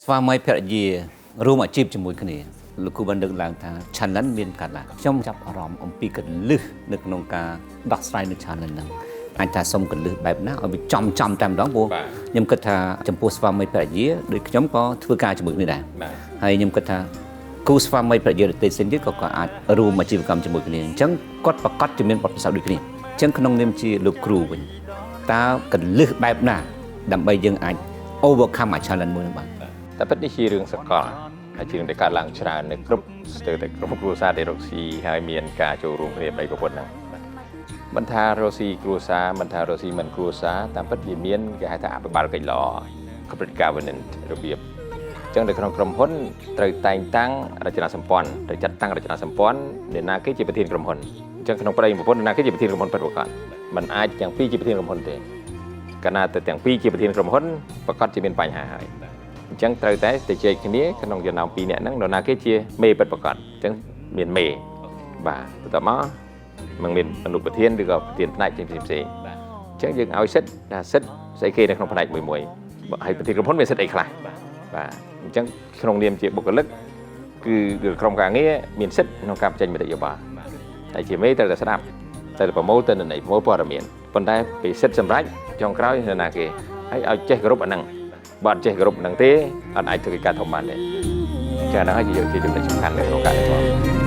ស្វាមីភរិយារួមអាជីពជាមួយគ្នាលោកគ្រូបានលើកឡើងថា challenge មានកាត់ឡើងខ្ញុំចាប់អារម្មណ៍អំពីកលឹះនៅក្នុងការដោះស្រាយនៅ challenge ហ្នឹងអាចថាសុំកលឹះបែបណាឲ្យវាចំតែម្ដងព្រោះខ្ញុំគិតថាចំពោះស្វាមីភរិយាដូចខ្ញុំក៏ធ្វើការជាមួយគ្នាដែរហើយខ្ញុំគិតថាគូស្វាមីភរិយាដទៃផ្សេងទៀតក៏អាចរួមអាជីវកម្មជាមួយគ្នាអញ្ចឹងគាត់ប្រកាសជាមានបទពិសោធន៍ដូចគ្នាអញ្ចឹងក្នុងនាមជាលោកគ្រូវិញតើកលឹះបែបណាដើម្បីយើងអាច overcome អា challenge មួយហ្នឹងបាទតែពិតនេះជារឿងសកលហើយជារឿងដែលកើតឡើងច្រើននៅគ្រប់ស្ទើរតែគ្រប់គ្រួសារដែលរកស៊ីហើយមានការចូលរួមគ្នាបីប្រពន្ធហ្នឹងមិនថារកស៊ីគ្រួសារមិនថារកស៊ីមិនគ្រួសារតាមពិតវាមានគេហៅថាអភិបាលកិច្ចល្អ corporate governance របៀបអញ្ចឹងនៅក្នុងក្រុមហ៊ុនត្រូវតែងតាំងរចនាសម្ព័ន្ធត្រូវចាត់តាំងរចនាសម្ព័ន្ធអ្នកណាគេជាប្រធានក្រុមហ៊ុនអញ្ចឹងក្នុងប្តីប្រពន្ធអ្នកណាគេជាប្រធានក្រុមហ៊ុនពិតប្រាកដមិនអាចទាំងពីរជាប្រធានក្រុមហ៊ុនទេកាលណាទៅទាំងពីរជាប្រធានក្រុមហ៊ុនប្រកាសជាមានបញ្ហាហើយអញ្ចឹងត្រូវតែទៅជែកគ្នាក្នុងចំណោម2នាក់ហ្នឹងនរណាគេជាមេពិតប្រាកដអញ្ចឹងមានមេបាទបន្តមកមិនមានអនុប្រធានឬក៏ប្រធានផ្នែកផ្សេងអញ្ចឹងយើងឲ្យសិទ្ធថាសិទ្ធស្អីគេនៅក្នុងផ្នែកមួយហើយប្រធានក្រុមហ៊ុនមានសិទ្ធអីខ្លះបាទអញ្ចឹងក្នុងនាមជាបុគ្គលិកគឺក្រុមការងារមានសិទ្ធក្នុងការបញ្ចេញមតិយោបល់ហើយជាមេត្រូវតែស្ដាប់ត្រូវតែប្រមូលទិន្នន័យប្រមូលព័ត៌មានប៉ុន្តែពីសិទ្ធសម្រាប់ចុងក្រោយនរណាគេហើយឲ្យចេះគោរពអាហ្នឹងបើអត់ចេះគោរពហ្នឹងទេអត់អាចធ្វើកិច្ចការធំបានទេចា៎ហ្នឹងហើយជាចំណុចសំខាន់នៅក្នុងការទទួល